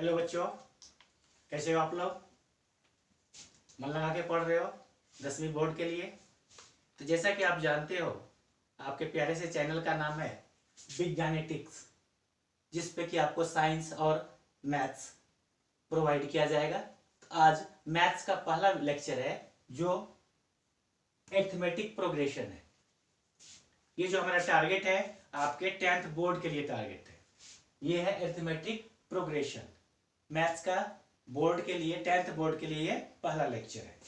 Hello बच्चों, कैसे हो आप लोग? मन लगा के पढ़ रहे हो 10वीं बोर्ड के लिए। तो जैसा कि आप जानते हो, आपके प्यारे से चैनल का नाम है विज्ञानेटिक्स, जिस पे कि आपको साइंस और मैथ्स प्रोवाइड किया जाएगा। तो आज मैथ्स का पहला लेक्चर है जो अरिथमेटिक प्रोग्रेशन है। ये जो हमारा टारगेट है आपके 10th बोर्ड के लिए टारगेट है, ये है अरिथमेटिक प्रोग्रेशन। मैथ्स का बोर्ड के लिए 10th बोर्ड के लिए ये पहला लेक्चर है।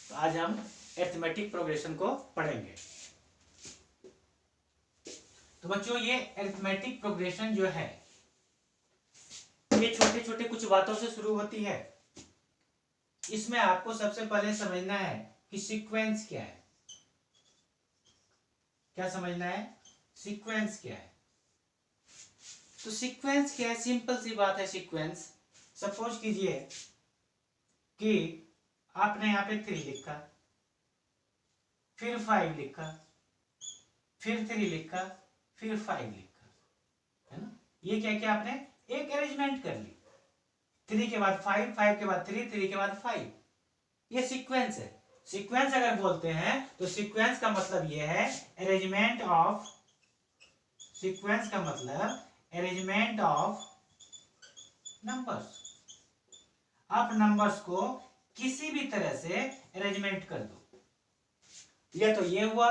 तो आज हम अरिथमेटिक प्रोग्रेशन को पढ़ेंगे। तो बच्चों, ये अरिथमेटिक प्रोग्रेशन जो है ये छोटे छोटे कुछ बातों से शुरू होती है। इसमें आपको सबसे पहले समझना है कि सीक्वेंस क्या है। क्या समझना है? सीक्वेंस क्या है। तो सीक्वेंस क्या है? सिंपल सी बात है। सीक्वेंस, सपोज कीजिए कि आपने यहाँ पे 3 लिखा, फिर 5 लिखा, फिर 3 लिखा, फिर 5 लिखा, है ना। ये क्या किया आपने? एक अरेंजमेंट कर ली। 3 के बाद 5, 5 के बाद 3, 3 के बाद 5। ये सीक्वेंस है। सीक्वेंस अगर बोलते हैं तो सीक्वेंस का मतलब ये है अरेंजमेंट ऑफ, सीक्वेंस का मतलब अरेंजमेंट ऑफ नंबर्स। आप नंबर्स को किसी भी तरह से अरेंजमेंट कर दो। या तो ये हुआ,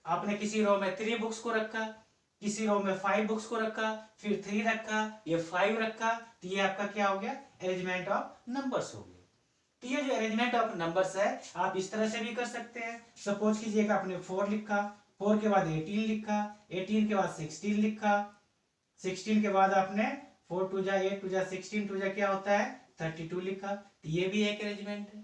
आपने किसी रो में 3 बुक्स को रखा, किसी रो में 5 बुक्स को रखा, फिर 3 रखा, ये 5 रखा, तो ये आपका क्या हो गया? अरेंजमेंट ऑफ नंबर्स हो गया। तो ये जो अरेंजमेंट ऑफ नंबर्स है आप इस तरह से भी कर सकते हैं। सपोज कीजिएगा आपने 4 लिखा, 4 के बाद 18 लिखा, 18 के बाद 16 लिखा, 16 के बाद आपने 4 2 जा 8 2 जा 16 2 जा क्या होता है? 32 लिखा। तो ये भी एक अरेंजमेंट है।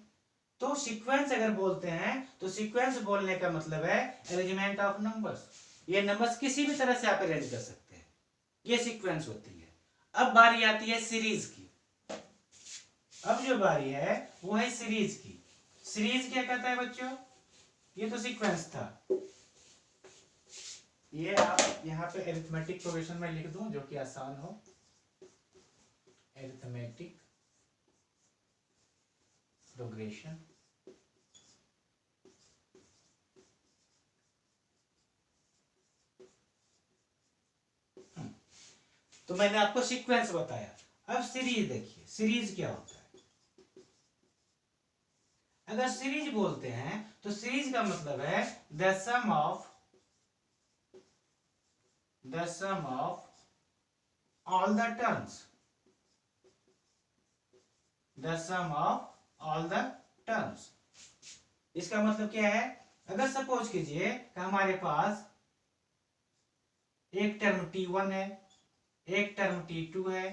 तो सीक्वेंस अगर बोलते हैं तो सीक्वेंस बोलने का मतलब है अरेंजमेंट ऑफ नंबर्स। ये नंबर्स किसी भी तरह से आप अरेंज कर सकते हैं, ये सीक्वेंस होती है। अब बारी आती है सीरीज की। अब जो बारी है वो है सीरीज की। सीरीज क्या कहता है बच्चों? ये तो सीक्वेंस था। ये आप यहाँ पे अरिथमेटिक प्रोग्रेशन में लिख दूं जो कि आसान हो। अरिथमेटिक प्रोग्रेशन, तो मैंने आपको सीक्वेंस बताया। अब सीरीज देखिए, सीरीज क्या होता है। अगर सीरीज बोलते हैं तो सीरीज का मतलब है the sum of all the terms, the sum of all the terms. इसका मतलब क्या है? अगर सपोज कीजिए कि हमारे पास एक टर्म t1 है, एक टर्म t2 है,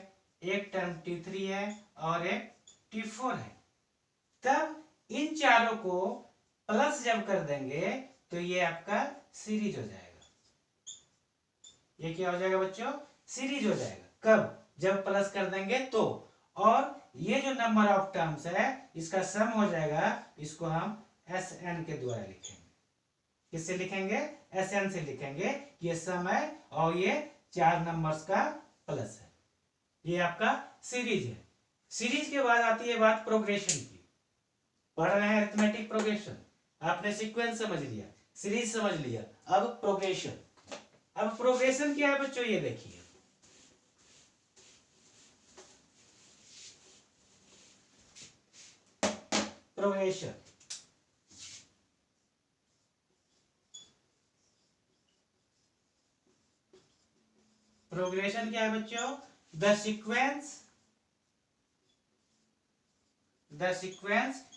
एक टर्म t3 है और एक t4 है, तब इन चारों को प्लस जब कर देंगे तो ये आपका सीरीज हो जाएगा। ये क्या हो जाएगा बच्चों? सीरीज हो जाएगा। कब? जब प्लस कर देंगे तो। और ये जो नंबर ऑफ टर्म्स है इसका सम हो जाएगा। इसको हम Sn के द्वारा लिखेंगे। किससे लिखेंगे? Sn से लिखेंगे कि ये सम है और ये 4 नंबर्स का प्लस है। ये आपका सीरीज है। सीरीज के बाद आती है बात प्रोग्रेशन की। पढ़ रहे हैं अरिथमेटिक प्रोग्रेशन, आपने सीक्वेंस समझ लिया, सीरीज समझ लिया, अब प्रोग्रेशन। अब प्रोग्रेशन क्या है बच्चों? ये देखिए, प्रोग्रेशन प्रोग्रेशन क्या है बच्चों? द सीक्वेंस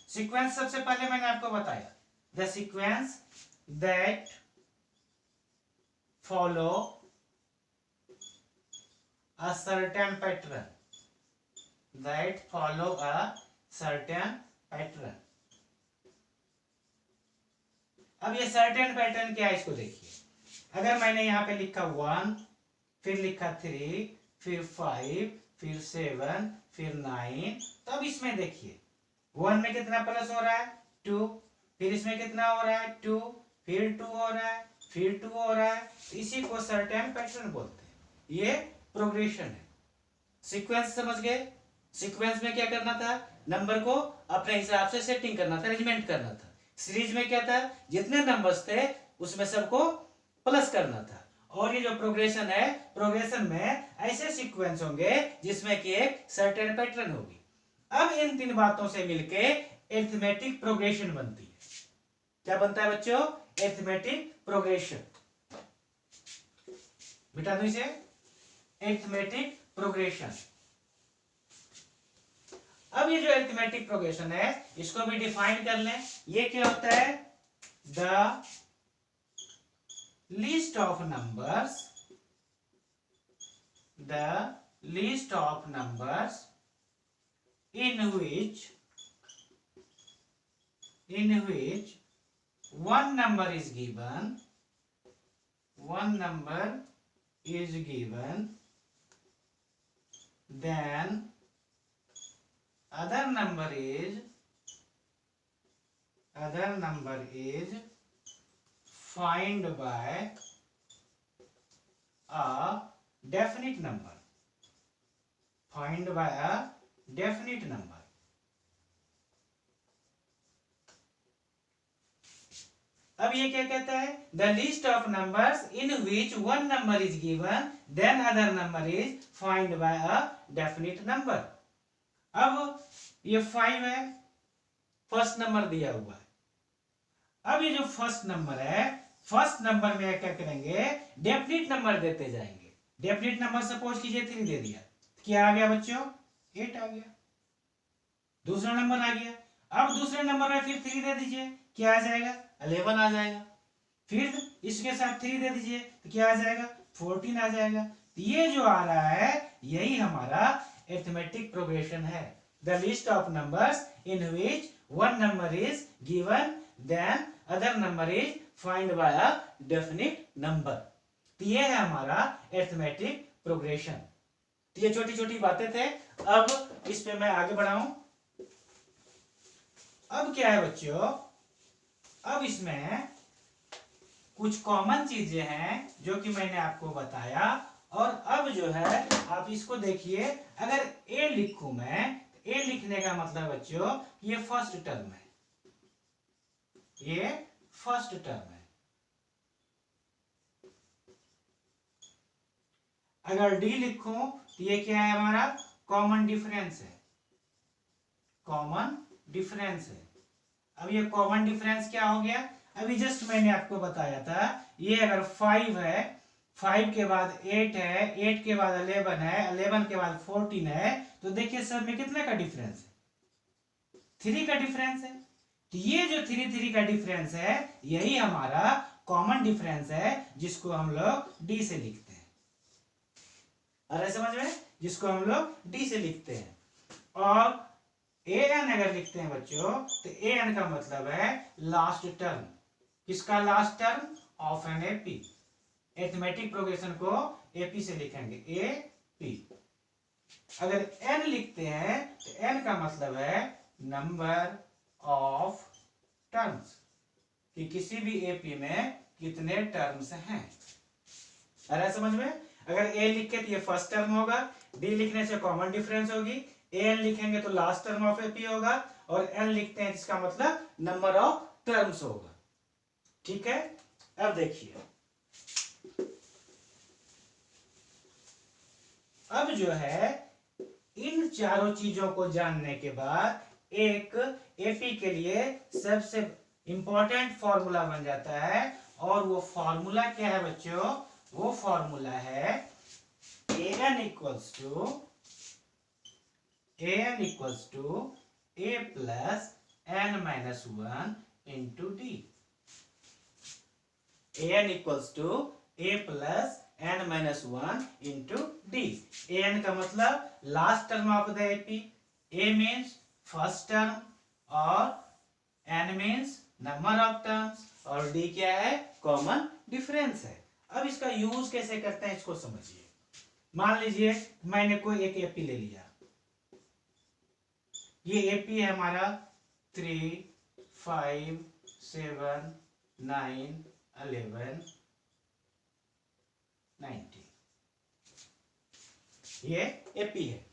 सीक्वेंस सबसे पहले मैंने आपको बताया, the sequence that follow a certain pattern, that follow a certain pattern। अब ये certain pattern क्या है इसको देखिए। अगर मैंने यहाँ पे लिखा 1, फिर लिखा 3, फिर 5, फिर 7, फिर 9, तब इसमें देखिए 1 में कितना प्लस हो रहा है? 2, फिर इसमें कितना हो रहा है? 2, फिर 2 हो रहा है, फिर 2 हो रहा है। इसी को सर्टेन पैटर्न बोलते हैं। ये प्रोग्रेशन है। सीक्वेंस समझ गए? सीक्वेंस में क्या करना था, नंबर को अपने हिसाब से सेटिंग करना था, अरेंजमेंट करना था। सीरीज में क्या था, जितने नंबर्स थे उसमें सबको प्लस करना था। और ये जो प्रोग्रेशन है, प्रोग्रेशन में ऐसे सीक्वेंस होंगे जिसमें कि एक सर्टेन पैटर्न होगी। अब इन तीन बातों से मिलके अरिथमेटिक प्रोग्रेशन बनती है। क्या बनता है बच्चों, अरिथमेटिक प्रोग्रेशन। बिटा दो इसे, अरिथमेटिक प्रोग्रेशन। अब ये जो अरिथमेटिक प्रोग्रेशन है इसको भी डिफाइन कर लें। ये क्या होता है, the least of numbers, the least of numbers in which one number is given, one number is given, then other number is find by a definite number, find by a definite number। अब ये क्या कहता है, the list of numbers in which one number is given then other number is find by a definite number. अब ये 5 है, first number दिया हुआ है। अब ये जो फर्स्ट नंबर है, फर्स्ट नंबर में क्या करेंगे, डेफिनिट नंबर देते जाएंगे। डेफिनिट नंबर सपोज कीजिए 3 दे दिया, क्या आ गया बच्चों, 8 आ गया। दूसरा नंबर आ गया, अब दूसरे नंबर में फिर 3 दे दीजिए, क्या आ जाएगा, 11 आ जाएगा। फिर इसके साथ 3 दे दीजिए तो क्या आ जाएगा, 14 आ जाएगा। तो ये जो आ रहा है यही हमारा अरिथमेटिक प्रोग्रेशन है। The list of numbers in which one number is given then other number is find by a definite number. तो ये है हमारा अरिथमेटिक प्रोग्रेशन। तो ये छोटी छोटी बातें थे। अब इस पे मैं आगे बढ़ाऊं। अब क्या है बच्चों, अब इसमें कुछ कॉमन चीजें हैं जो कि मैंने आपको बताया। और अब जो है आप इसको देखिए, अगर ए लिखूं मैं, तो ए लिखने का मतलब बच्चों ये फर्स्ट टर्म है, ये फर्स्ट टर्म है। अगर डी लिखूं तो ये क्या है, हमारा कॉमन डिफरेंस है, कॉमन डिफरेंस है। अब ये कॉमन डिफरेंस क्या हो गया, अभी जस्ट मैंने आपको बताया था, ये अगर 5 है, 5 के बाद 8 है, 8 के बाद 11 है, 11 के बाद 14 है, तो देखिए सब में कितने का डिफरेंस है, 3 का डिफरेंस है। तो ये जो 3 का डिफरेंस है यही हमारा कॉमन डिफरेंस है, जिसको हम लोग डी से लिखते हैं। अरे समझ में, जिसको हम लोग डी से लिखते हैं। और ए एन अगर लिखते हैं बच्चों, तो ए एन का मतलब है लास्ट टर्म। किसका last term, of an AP. Arithmetic progression को एपी से लिखेंगे, ए पी। अगर एन लिखते हैं तो एन का मतलब है नंबर ऑफ टर्म्स, कि किसी भी एपी में कितने टर्म्स हैं। अरे समझ में, अगर ए लिखे तो ये फर्स्ट टर्म होगा, डी लिखने से कॉमन डिफरेंस होगी, एन लिखेंगे तो लास्ट टर्म ऑफ एपी होगा, और एन लिखते हैं जिसका मतलब नंबर ऑफ टर्म्स होगा। ठीक है, अब देखिए, अब जो है इन चारों चीजों को जानने के बाद एक एपी के लिए सबसे इंपॉर्टेंट फॉर्मूला बन जाता है। और वो फॉर्मूला क्या है बच्चों, वो फॉर्मूला है an equals to a plus n minus 1 into D. an equals to a plus n minus 1 into D. an का मतलब last term of the AP, a means first term, और n means number of terms, और d क्या है, common difference है। अब इसका use कैसे करते हैं इसको समझिए। मान लीजिए मैंने कोई एक एपी ले लिया, ये एपी है हमारा 3, 5, 7, 9, 11, 19। ये एपी है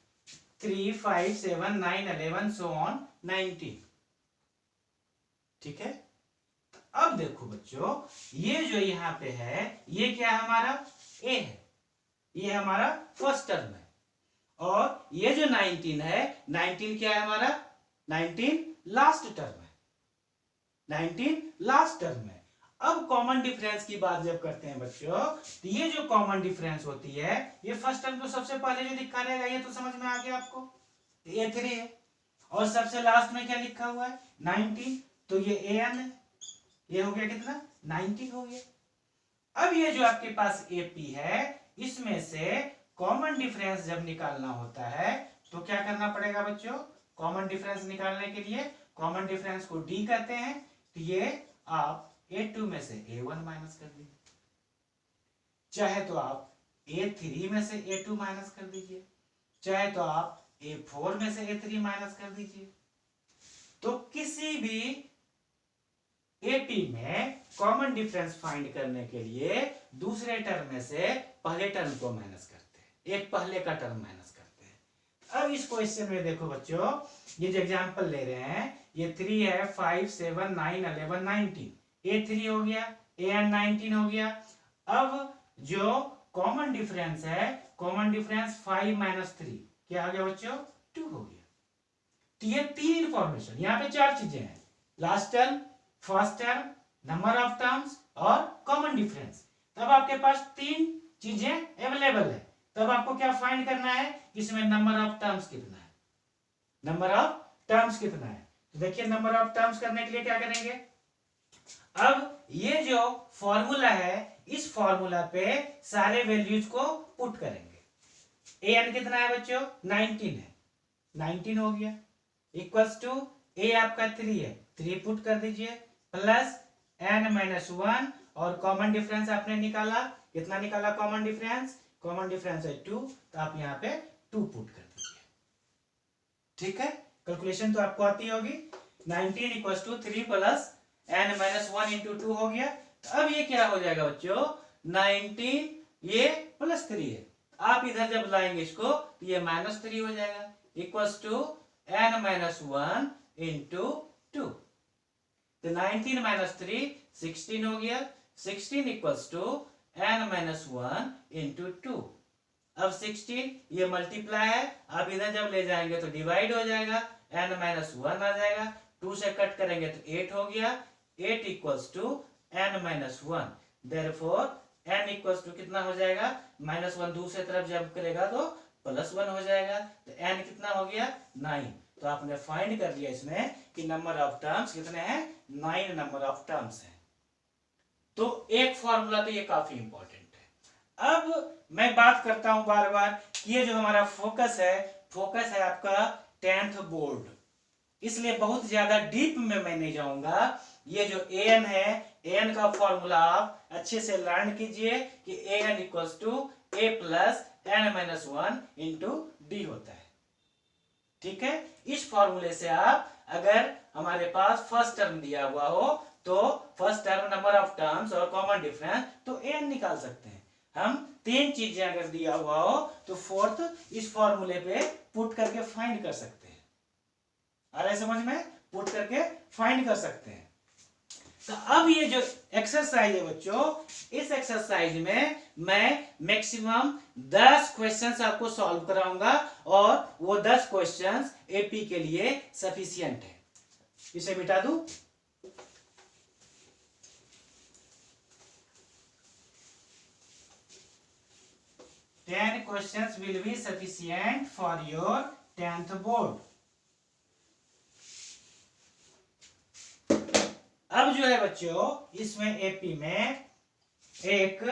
3, 5, 7, 9, 11 so on 19। ठीक है, अब देखो बच्चों, ये जो यहाँ पे है ये क्या है, हमारा ए है, ये हमारा फर्स्ट टर्म है। और ये जो 19 है, 19 क्या है हमारा, 19 लास्ट टर्म है, 19 लास्ट टर्म है। अब कॉमन डिफरेंस की बात जब करते हैं बच्चों, तो ये जो कॉमन डिफरेंस होती है, ये फर्स्ट टर्म तो सबसे पहले जो लिखा रहेगा ये तो समझ में आ गया आपको, ये 3 है। और सबसे लास्ट में क्या लिखा हुआ है, 19, तो ये an है, ये हो गया कितना, 19 हो गया। अब ये जो आपके पास AP है, इसमें से कॉमन डिफरेंस जब निकालना होता है तो क्या करना पड़ेगा बच्चों, कॉमन डिफरेंस निकालने के लिए कॉमन डिफरेंस को D कहते हैं, तो ये आप A2 में से A1 माइनस कर दीजिए, चाहे तो आप A3 में से A2 माइनस कर दीजिए, चाहे तो आप A4 में से A3 माइनस कर दीजिए। तो किसी भी AP में कॉमन डिफरेंस फाइंड करने के लिए दूसरे टर्म में से पहले टर्म को माइनस करते हैं, एक पहले का टर्म माइनस करते हैं। अब इस क्वेश्चन में देखो बच्चों, ये जो एग्जांपल ले रहे हैं, ये 3 है, 5, 7, 9, 11, 19, A3 हो गया, AN 19 हो गया। अब जो कॉमन डिफरेंस है, कॉमन डिफरेंस 5 माइनस 3 क्या आ गया बच्चों, 2 हो गया। तो ये 3 इंफॉर्मेशन, यहाँ पे 4 चीजें हैं, last term, first term, number of terms और कॉमन डिफरेंस। तब आपके पास 3 चीजें अवेलेबल है, तब आपको क्या फाइंड करना है, इसमें नंबर ऑफ टर्म्स कितना है, नंबर ऑफ टर्म्स कितना है। तो देखिए नंबर ऑफ टर्म्स करने के लिए क्या करेंगे, अब ये जो फॉर्मूला है, इस फॉर्मूला पे सारे वैल्यूज को पुट करेंगे। an कितना है बच्चों, 19 है, 19 हो गया, इक्वल्स टू a आपका 3 है, 3 पुट कर दीजिए, प्लस n माइनस 1, और कॉमन डिफरेंस आपने निकाला, कितना निकाला कॉमन डिफरेंस, कॉमन डिफरेंस है 2, तो आप यहाँ पे 2 पुट कर दीजिए। ठीक है, कैलकुलेशन तो आपको आती होगी। 19 equals to 3 plus n minus 1 into 2 हो गया। तो अब ये क्या हो जाएगा बच्चों, 19 ये प्लस 3 है, आप इधर जब लाएंगे इसको तो ये माइनस 3 हो जाएगा, equals to n minus 1 into 2। तो 19 माइनस 3 16 हो गया, 16 equals to n minus 1 into 2। अब 16 ये मल्टीप्लाई है, आप इधर जब ले जाएंगे तो डिवाइड हो जाएगा, n माइनस 1 आ जाएगा, 2 से कट करेंगे तो 8 हो गया, 8 equals to n minus 1। Therefore n equals to कितना हो जाएगा, माइनस 1 दूसरे तरफ जब करेगा तो प्लस 1 हो जाएगा, तो n कितना हो गया, 9। तो आपने फाइंड कर लिया इसमें कि नंबर ऑफ टर्म्स कितने हैं, 9 नंबर ऑफ टर्म्स हैं। तो एक फॉर्मूला तो ये काफी इंपॉर्टेंट है। अब मैं बात करता हूं बार बार कि ये जो हमारा फोकस है आपका 10th बोर्ड, इसलिए बहुत ज्यादा डीप में मैं नहीं जाऊंगा। ये जो an है, an का फॉर्मूला आप अच्छे से लर्न कीजिए कि an equals to a plus n minus 1 into D होता है। ठीक है, इस फॉर्मूले से आप, अगर हमारे पास फर्स्ट टर्म दिया हुआ हो तो first term, number of terms और कॉमन डिफरेंस, तो an निकाल सकते हैं हम। 3 चीजें अगर दिया हुआ हो तो फोर्थ इस फॉर्मूले पे पुट करके फाइंड कर सकते हैं। आ रहा है समझ में, पुट करके फाइंड कर सकते हैं। तो अब ये जो एक्सरसाइज है बच्चों, इस एक्सरसाइज में मैं मैक्सिमम 10 क्वेश्चंस आपको सॉल्व कराऊंगा, और वो 10 क्वेश्चंस एपी के लिए सफिशिएंट है। इसे मिटा दूं, Ten questions will be sufficient for your 10th board. अब जो है बच्चों, इसमें एपी में एक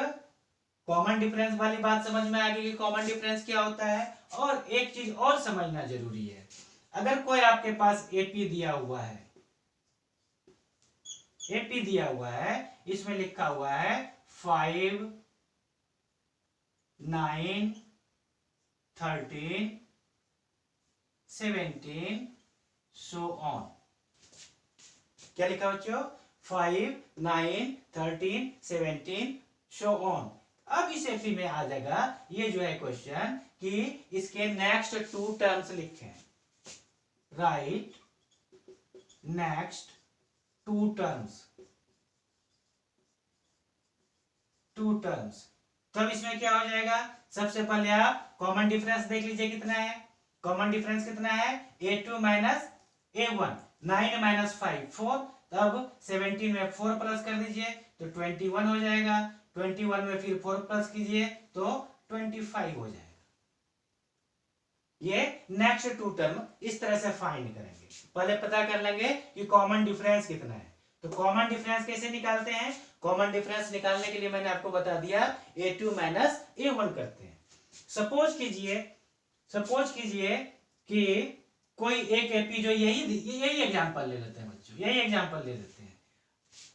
कॉमन डिफरेंस वाली बात समझ में आ गई कि कॉमन डिफरेंस क्या होता है, और एक चीज और समझना जरूरी है। अगर कोई आपके पास एपी दिया हुआ है, एपी दिया हुआ है, इसमें लिखा हुआ है 5, 9, 13, 17 सो ऑन। क्या लिखा बच्चों, 5, 9, 13, 17 सो ऑन। अब इस एपी में आ जाएगा ये जो है क्वेश्चन कि इसके नेक्स्ट टू टर्म्स लिखें। राइट नेक्स्ट टू टर्म्स तब इसमें क्या हो जाएगा, सबसे पहले आप कॉमन डिफरेंस देख लीजिए कितना है। कॉमन डिफरेंस कितना है, a2 माइनस a1, 9 माइनस 5 4, तब 17 में 4 प्लस कर दीजिए तो 21 हो जाएगा। 21 में फिर 4 प्लस कीजिए तो 25 हो जाएगा। ये नेक्स्ट टू टर्म इस तरह से फाइंड करेंगे। पहले पता कर लेंगे कि कॉमन डिफरेंस कितना है। तो कॉमन डिफरेंस कैसे निकालते हैं, कॉमन डिफरेंस निकालने के लिए मैंने आपको बता दिया a2 माइनस a1 करते हैं। सपोज कीजिए कि कोई एक एपी, जो यही एग्जांपल ले लेते हैं बच्चों, यही एग्जांपल ले लेते हैं।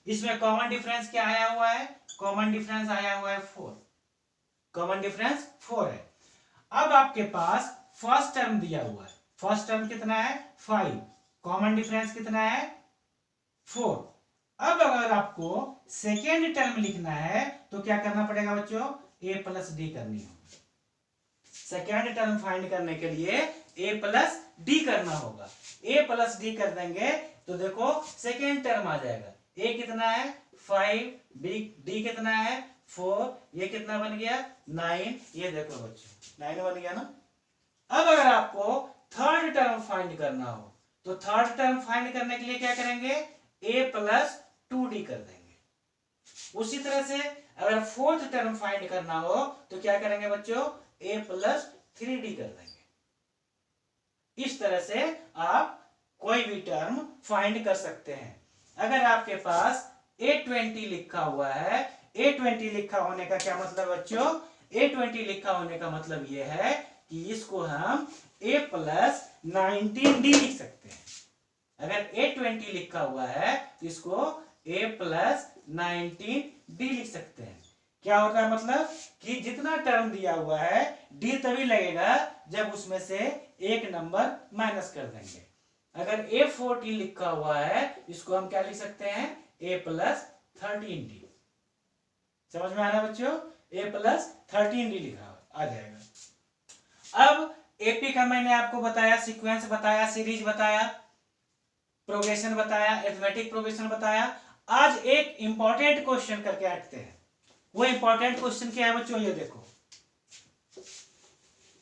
इसमें कॉमन डिफरेंस क्या आया हुआ है, कॉमन डिफरेंस आया हुआ है 4, कॉमन डिफरेंस 4 है। अब आपके पास फर्स्ट टर्म दिया हुआ है, फर्स्ट टर्म कितना है 5, कॉमन डिफरेंस कितना है 4। अब अगर आपको सेकेंड टर्म लिखना है तो क्या करना पड़ेगा बच्चों, a प्लस डी करनी होगी। सेकेंड टर्म फाइंड करने के लिए a प्लस डी करना होगा। a प्लस डी कर देंगे तो देखो सेकेंड टर्म आ जाएगा। a कितना है 5, डी कितना है 4, ये कितना बन गया 9, ये देखो बच्चों 9 बन गया ना। अब अगर आपको थर्ड टर्म फाइंड करना हो तो थर्ड टर्म फाइंड करने के लिए क्या करेंगे, a प्लस 2d कर देंगे। उसी तरह से अगर फोर्थ टर्म फाइंड करना हो तो क्या करेंगे बच्चों, a प्लस 3d कर देंगे। इस तरह से आप कोई भी टर्म फाइंड कर सकते हैं। अगर आपके पास a20 लिखा हुआ है, a20 लिखा होने का क्या मतलब बच्चों, a20 लिखा होने का मतलब यह है कि इसको हम a प्लस 19d लिख सकते हैं। अगर a20 लिखा हुआ है तो इसको a प्लस 19d लिख सकते हैं। क्या होता है मतलब कि जितना टर्म दिया हुआ है d तभी लगेगा जब उसमें से एक नंबर माइनस कर देंगे। अगर a14 लिखा हुआ है इसको हम क्या लिख सकते हैं, a प्लस 13d। समझ में आ रहा है बच्चों, a प्लस 13d लिखा आ जाएगा। अब एपी का मैंने आपको बताया, सीक्वेंस बताया, सीरीज बताया, प्रोग्रेशन बताया, अरिथमेटिक प्रोग्रेशन बताया। आज एक इंपॉर्टेंट क्वेश्चन करके हटते हैं। वो इंपॉर्टेंट क्वेश्चन क्या है बच्चों, ये देखो,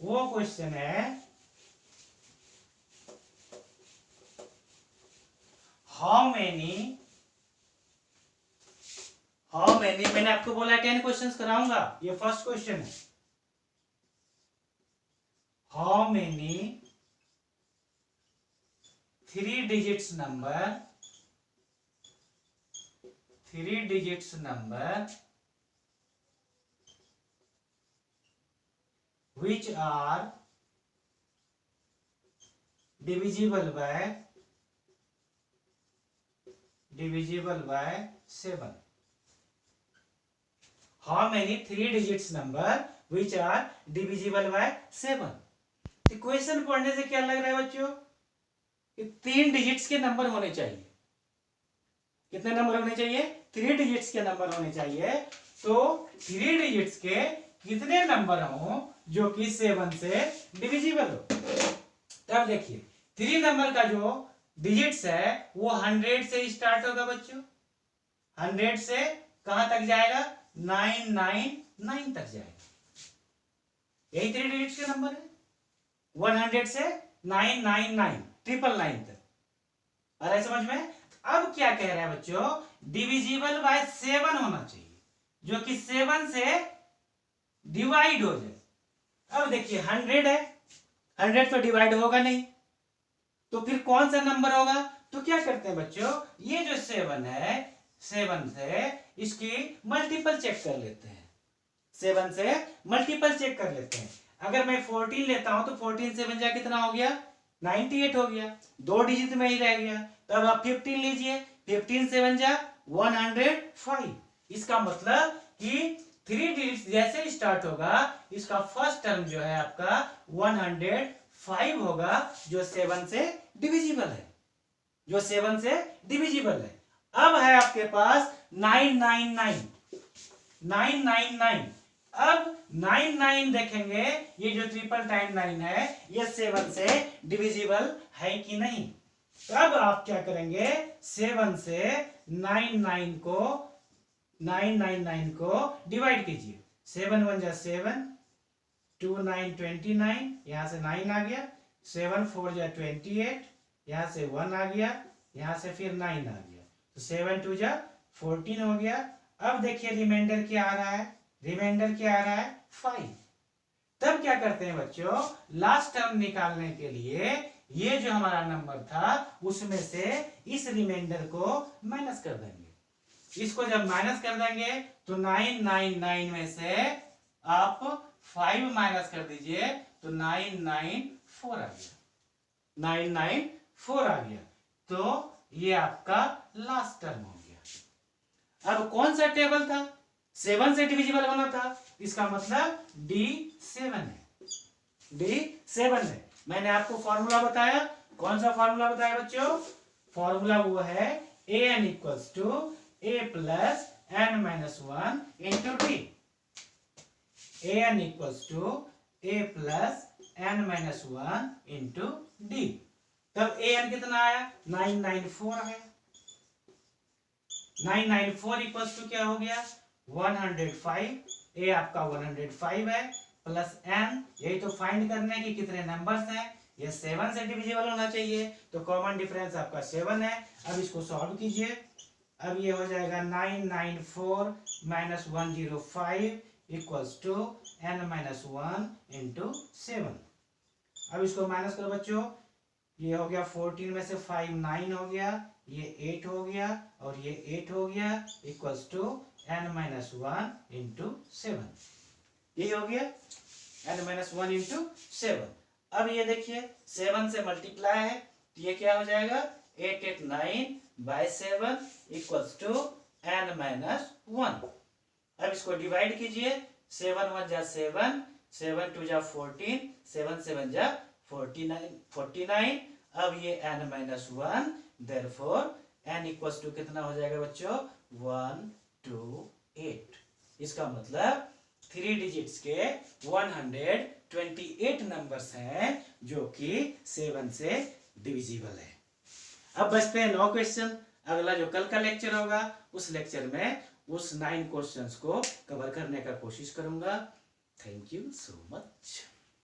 वो क्वेश्चन है हाउ मेनी, मैंने आपको बोला 10 क्वेश्चंस कराऊंगा, ये फर्स्ट क्वेश्चन है। How many 3 digits number which are divisible by 7। How many 3 digits number which are divisible by 7। Equation पढ़ने से क्या लग रहा है बच्चों, 3 डिजिट्स के नंबर होने चाहिए। कितने नंबर होने चाहिए, 3 डिजिट्स के नंबर होने चाहिए। तो 3 डिजिट्स के कितने नंबर हो जो कि 7 से डिविजिबल हो। तब देखिए 3 नंबर का जो डिजिट्स है वो 100 से स्टार्ट होगा बच्चों, 100 से कहां तक जाएगा, 999 तक जाएगा। यही 3 डिजिट्स के नंबर है, 100 से 999 999 तक। अरे समझ में। अब क्या कह रहा है बच्चों, डिविजिबल बाय 7 होना चाहिए जो कि 7 से डिवाइड हो जाए। अब देखिए 100 है, 100 तो डिवाइड होगा नहीं, तो फिर कौन सा नंबर होगा। तो क्या करते हैं बच्चों, ये जो 7 है, 7 से इसकी मल्टीपल चेक कर लेते हैं, 7 से मल्टीपल चेक कर लेते हैं। अगर मैं 14 लेता हूं तो 14 7 जा कितना हो गया, 98 हो गया, 2 डिजिट में ही रह गया। तब आप 15 लीजिए, 15 7 जा 105। इसका मतलब कि 3 डिजिट जैसे स्टार्ट होगा इसका फर्स्ट टर्म जो है आपका 105 होगा, जो 7 से डिविजिबल है, जो 7 से डिविजिबल है। अब है आपके पास 999। अब 9 देखेंगे, ये जो ट्रिपल टाइम 9 है ये 7 से डिविजिबल है कि नहीं। अब आप क्या करेंगे, 7 से 9 को डिवाइड कीजिए। 7 1 जा 7, 2 9 29, यहां से 9 आ गया। 7 4 जा 28, यहां से 1 आ गया, यहां से फिर 9 आ गया, तो 7 2 जा 14 हो गया। अब देखिए रिमाइंडर क्या आ रहा है, रिमाइंडर क्या आ रहा है 5। तब क्या करते हैं बच्चों, लास्ट टर्म निकालने के लिए ये जो हमारा नंबर था उसमें से इस रिमाइंडर को माइनस कर देंगे। इसको जब माइनस कर देंगे तो 999 में से आप 5 माइनस कर दीजिए तो 994 आ गया, 994 आ गया। तो ये आपका लास्ट टर्म हो गया। अब कौन सा टेबल था, 7 से डिविजिबल होना था, इसका मतलब D7 है, D7 है। मैंने आपको फॉर्मूला बताया, कौन सा फॉर्मूला बताया बच्चों, फॉर्मूला वो है an equals to a plus n minus 1 into D. an equals to a plus n minus 1 into D. तब an कितना आया, 994 है। 994 इक्वल्स टू क्या हो गया 105। a आपका 105 है प्लस n, यही तो फाइंड करना है कि कितने नंबर्स हैं, ये 7 से डिविजिबल होना चाहिए, तो कॉमन डिफरेंस आपका 7 है। अब इसको सॉल्व कीजिए। अब ये हो जाएगा 994 minus 105 equals to n minus 1 into 7। अब इसको माइनस करो बच्चों, ये हो गया 14 में से 5 9 हो गया, ये 8 हो गया और ये 8 हो गया equals to n minus 1 into 7। यही हो गया n माइनस 1 इंटू 7। अब ये देखिए 7 से मल्टीप्लाई है तो ये क्या हो जाएगा 889 by 7 equals to n minus 1। अब इसको डिवाइड कीजिए, 7 1 जा 7, 7 2 जा 14, 7 7 जा 49। अब ये n minus 1, therefore n equals to कितना हो जाएगा बच्चों 128। इसका मतलब 3 डिजिट्स के 128 नंबर्स हैं जो कि 7 से डिविजिबल है। अब बचते हैं 9 क्वेश्चन। अगला जो कल का लेक्चर होगा उस लेक्चर में उस 9 क्वेश्चंस को कवर करने का कोशिश करूंगा। Thank you so much.